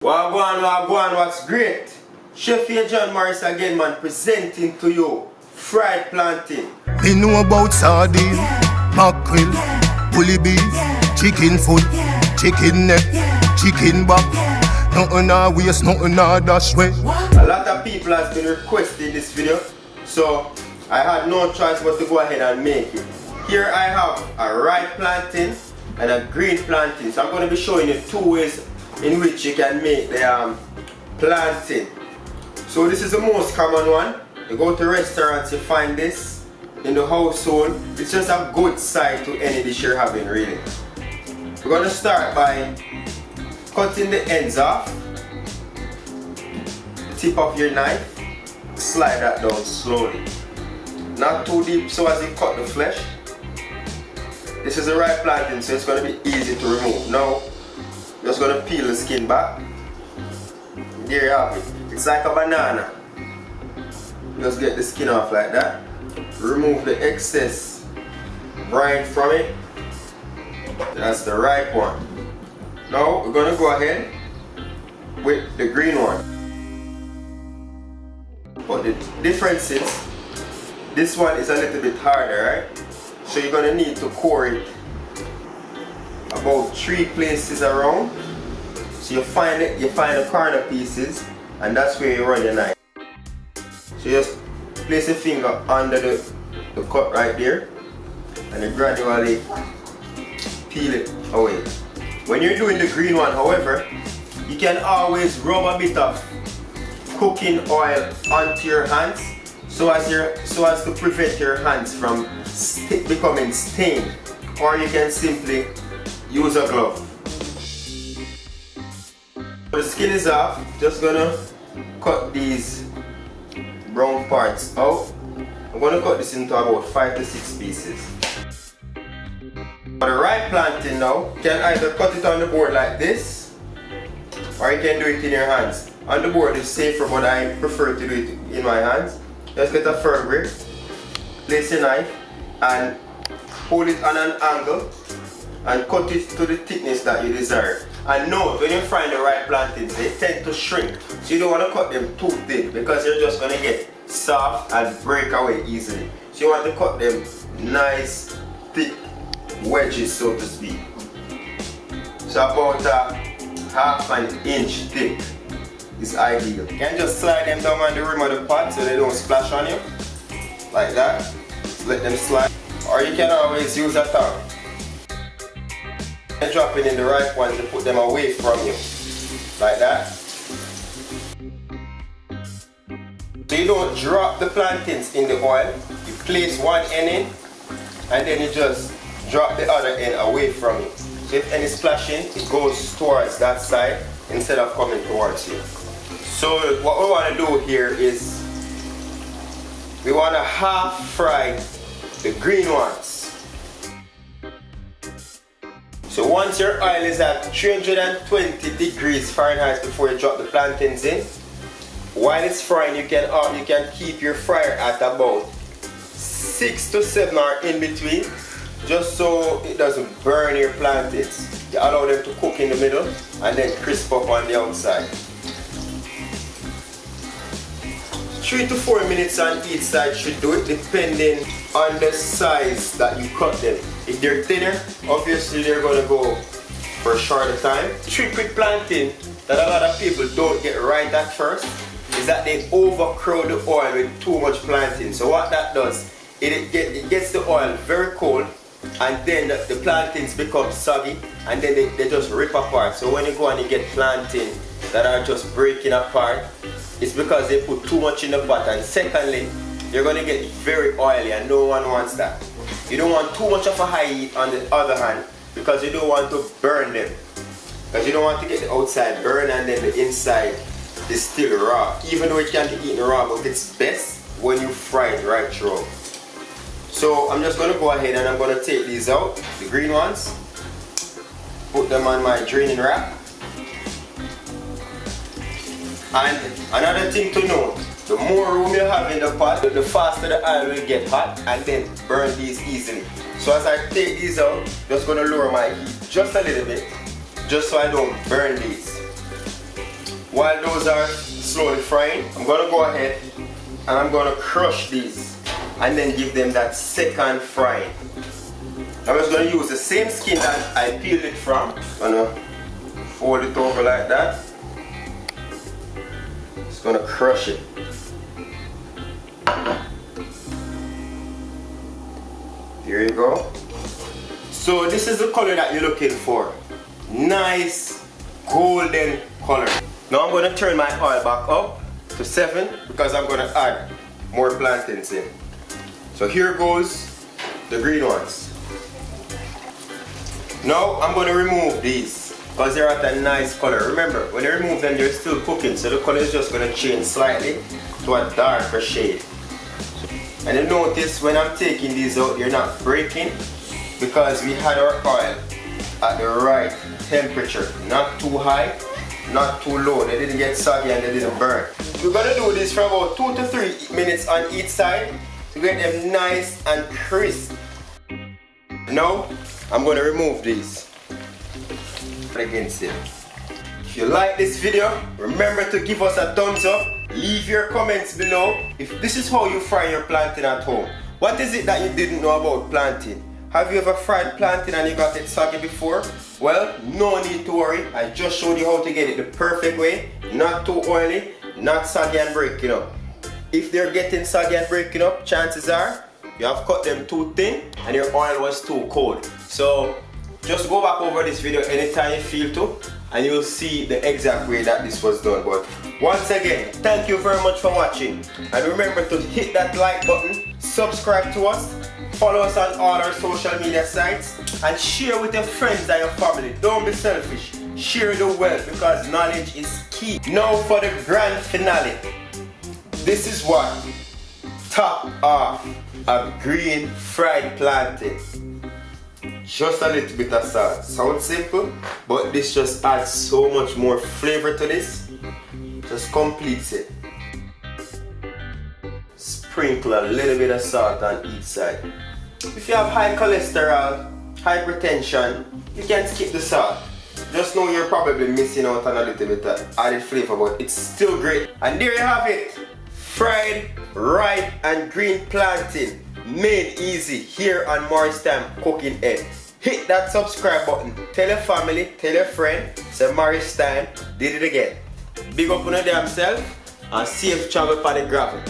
Wagwan, what's great? Chef here John Morris again, man, presenting to you fried plantain. Me know about sardine, mackerel, bully beef, chicken foot, chicken neck, chicken back. Nothing a waste, nothing a dash way. A lot of people has been requesting this video, so I had no choice but to go ahead and make it. Here I have a ripe plantain and a green plantain. So I'm going to be showing you two ways in which you can make the plantain. So this is the most common one. You go to restaurants, you find this. In the household, it's just a good side to any dish you're having, really. We're going to start by cutting the ends off. The tip of your knife, slide that down slowly. Not too deep so as you cut the flesh. This is a ripe plantain, so it's going to be easy to remove. Now, just going to peel the skin back. There you have it. It's like a banana. Just get the skin off like that. Remove the excess rind from it. That's the ripe one. Now we're going to go ahead with the green one. But the difference is, this one is a little bit harder, right? So you're going to need to core it about 3 places around. So you find the corner pieces, and that's where you run your knife. So you just place your finger under the cut right there, and you gradually peel it away. When you're doing the green one, however, you can always rub a bit of cooking oil onto your hands so as to prevent your hands from becoming stained, or you can simply use a glove. The skin is off. Just gonna cut these brown parts out. I'm gonna cut this into about 5 to 6 pieces. For the ripe plantain now, you can either cut it on the board like this, or you can do it in your hands. On the board is safer, but I prefer to do it in my hands. Just get a firm grip, place your knife, and hold it on an angle, and cut it to the thickness that you desire. And note, when you find the ripe plantains, they tend to shrink. So you don't want to cut them too thin, because you're just going to get soft and break away easily. So you want to cut them nice, thick wedges, so to speak. So about half an inch thick is ideal. You can just slide them down on the rim of the pot so they don't splash on you. Like that. Let them slide. Or you can always use a towel. And drop it in the ripe ones and put them away from you. Like that. So you don't drop the plantains in the oil. You place one end in, and then you just drop the other end away from you. So if any splashing, it goes towards that side instead of coming towards you. So what we want to do here is we want to half fry the green ones. So once your oil is at 320 degrees Fahrenheit before you drop the plantains in, while it's frying, you can keep your fryer at about 6 to 7 or in between, just so it doesn't burn your plantains. You allow them to cook in the middle and then crisp up on the outside. 3 to 4 minutes on each side should do it, depending on the size that you cut them. If they're thinner, obviously they're going to go for a shorter time. The trick with plantain that a lot of people don't get right at first is that they overcrowd the oil with too much plantain. So what that does, it gets the oil very cold, and then the plantains become soggy, and then they just rip apart. So when you go and you get plantain that are just breaking apart, it's because they put too much in the pot. And secondly, you're going to get very oily, and no one wants that. You don't want too much of a high heat on the other hand, because you don't want to burn them. Because you don't want to get the outside burn and then the inside is still raw. Even though it can be eaten raw, but it's best when you fry it right through. So I'm just going to go ahead and I'm going to take these out, the green ones, put them on my draining rack. And another thing to note, the more room you have in the pot, the faster the oil will get hot and then burn these easily. So as I take these out, just going to lower my heat just a little bit, just so I don't burn these. while those are slowly frying, I'm gonna go ahead and I'm gonna crush these and then give them that second frying. I'm just gonna use the same skin that I peeled it from. I'm gonna fold it over like that. Just gonna crush it. Here you go. So this is the color that you're looking for. Nice golden color. Now I'm gonna turn my oil back up to 7 because I'm gonna add more plantains in. So here goes the green ones. Now I'm gonna remove these because they're at a nice color. Remember, when you remove them, they're still cooking, so the color is just gonna change slightly to a darker shade. And you notice when I'm taking these out, you're not breaking because we had our oil at the right temperature. Not too high, not too low. They didn't get soggy and they didn't burn. We're gonna do this for about 2 to 3 minutes on each side to get them nice and crisp. Now, I'm gonna remove these against it. If you like this video, remember to give us a thumbs up. Leave your comments below if this is how you fry your plantain at home. What is it that you didn't know about plantain? Have you ever fried plantain and you got it soggy before? Well, no need to worry. I just showed you how to get it the perfect way. Not too oily, not soggy and breaking up. If they're getting soggy and breaking up, chances are you have cut them too thin and your oil was too cold. So just go back over this video anytime you feel to and you'll see the exact way that this was done. But once again, thank you very much for watching. And remember to hit that like button, subscribe to us, follow us on all our social media sites, and share with your friends and your family. Don't be selfish. Share the wealth because knowledge is key. Now for the grand finale. This is what top off a green fried plantain. Just a little bit of salt. Sounds simple, but this just adds so much more flavor to this. Just completes it. Sprinkle a little bit of salt on each side. If you have high cholesterol, hypertension, you can skip the salt. Just know you're probably missing out on a little bit of added flavor, but it's still great. And there you have it. Fried, ripe and green plantain. Made easy here on Morris Time Cooking Ed. Hit that subscribe button. Tell your family, tell your friend. Say Morris Time did it again. Big up on your damn self and safe travel for the gravel.